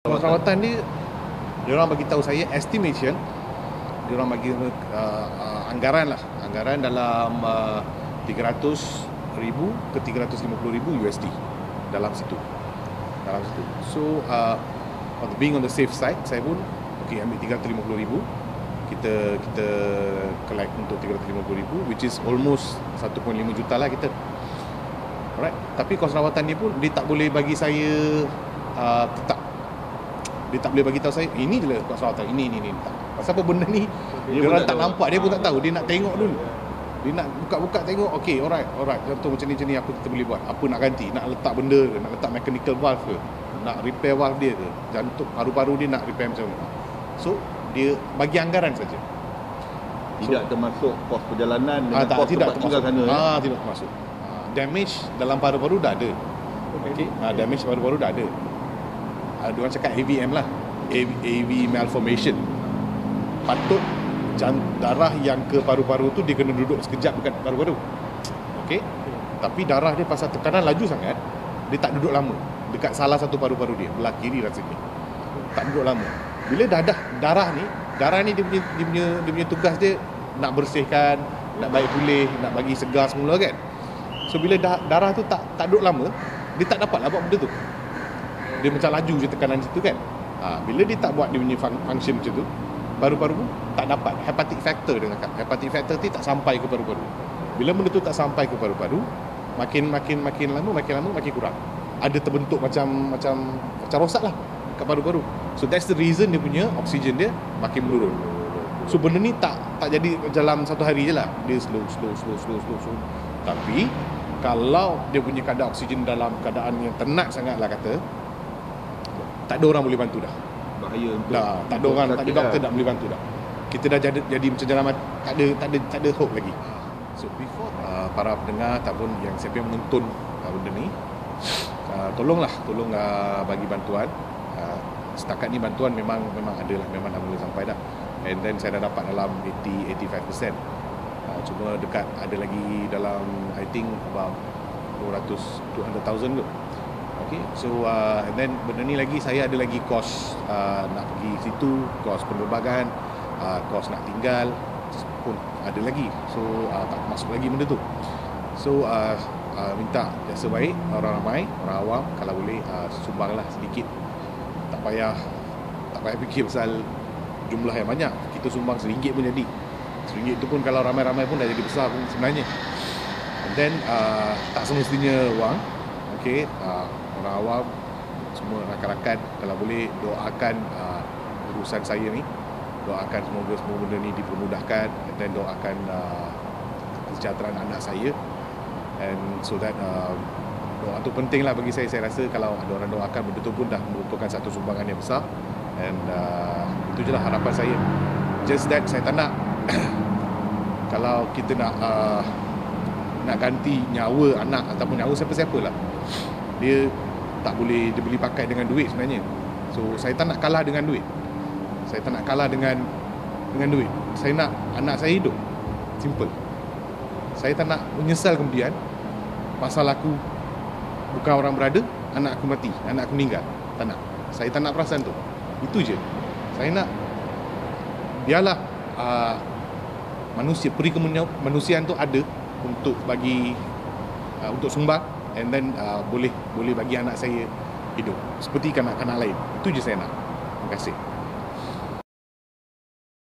Rawatan ni diorang bagi tahu saya estimation, diorang bagi anggaran lah, anggaran dalam 300,000 ke 350,000 USD dalam situ. So being on the safe side, saya pun okey ambil 350,000, kita collect untuk 350,000, which is almost 1.5 juta lah kita. Alright, tapi kos rawatan ni pun dia tak boleh bagi saya tetap. Dia tak boleh bagi tahu saya ini je lah kos rawatan, ini tak. Pasal apa benda ni dia orang tak nampak, dia pun tak tahu, dia nak tengok dulu. Dia nak buka-buka tengok, okey, alright, contoh macam ni apa kita boleh buat, apa nak ganti, nak letak benda ke, nak letak mechanical valve ke, nak repair valve dia ke, jantung paru-paru dia nak repair macam mana. So dia bagi anggaran saja, tidak termasuk kos perjalanan dengan tak, kos tidak tempat tinggal termasuk. sana. Tidak termasuk. Damage dalam paru-paru dah ada. Okey, damage paru-paru dah ada. Diorang cakap AVM lah, AV malformation. Patut darah yang ke paru-paru tu dia kena duduk sekejap dekat paru-paru. Okey, tapi darah dia pasal tekanan laju sangat, dia tak duduk lama dekat salah satu paru-paru dia, belah kiri rasanya. Tak duduk lama. Bila darah ni dia punya tugas dia nak bersihkan, nak baik pulih, nak bagi segar semula kan. So bila darah tu tak duduk lama, dia tak dapat lah buat benda tu. Dia macam laju je tekanan situ kan. Bila dia tak buat dia punya function macam tu, paru-paru pun tak dapat. Hepatic factor dengan hepatic factor tu tak sampai ke paru-paru. Bila benda tu tak sampai ke paru-paru, makin lama makin kurang. Ada terbentuk macam rosak lah kat paru-paru. So that's the reason dia punya oksigen dia makin menurun. So benda ni tak jadi dalam satu hari je lah. Dia slow. Tapi kalau dia punya kadar oksigen dalam keadaan yang tenat sangat lah kata, tak ada orang boleh bantu dah. Bahaya untuk tak ada orang, tak ada doktor nak boleh bantu dah. Kita dah jadi macam jalan tak ada hope lagi. So before para pendengar ataupun yang siapa yang menonton benda ni, tolong bagi bantuan. Setakat ni bantuan memang ada lah, memang dah mula sampai dah. And then saya dah dapat dalam 85%. Cuma dekat ada lagi dalam I think about 200,000 tu. Okay, so and then benda ni lagi saya ada lagi kos nak pergi situ, kos penerbangan, kos nak tinggal pun ada lagi. So tak masuk lagi benda tu. So minta jasa baik orang ramai, orang awam kalau boleh sumbanglah sedikit. Tak payah fikir pasal jumlah yang banyak. Kita sumbang RM1 pun jadi. RM1 tu pun kalau ramai-ramai pun dah jadi besar pun sebenarnya. And then tak semestinya wang. Okey, orang awam, semua rakan-rakan kalau boleh doakan urusan saya ni. Doakan semoga semua benda ni dipermudahkan, dan doakan kesejahteraan anak saya. And so that doa tu penting lah bagi saya. Saya rasa kalau ada orang doakan, benda tu pun dah merupakan satu sumbangan yang besar. And itu je lah harapan saya. Just that saya tak nak kalau kita nak ganti nyawa anak ataupun nyawa siapa-siapa lah, dia tak boleh dia beli pakai dengan duit sebenarnya. So saya tak nak kalah dengan duit. Saya tak nak kalah dengan duit. Saya nak anak saya hidup. Simple. Saya tak nak menyesal kemudian pasal aku bukan orang berada, anak aku mati, anak aku meninggal. Tak nak. Saya tak nak perasaan tu. Itu je. Saya nak biarlah manusia, peri kemanusiaan tu ada untuk bagi untuk sumbang, and then boleh bagi anak saya hidup seperti kanak-kanak lain. Itu je saya nak. Terima kasih.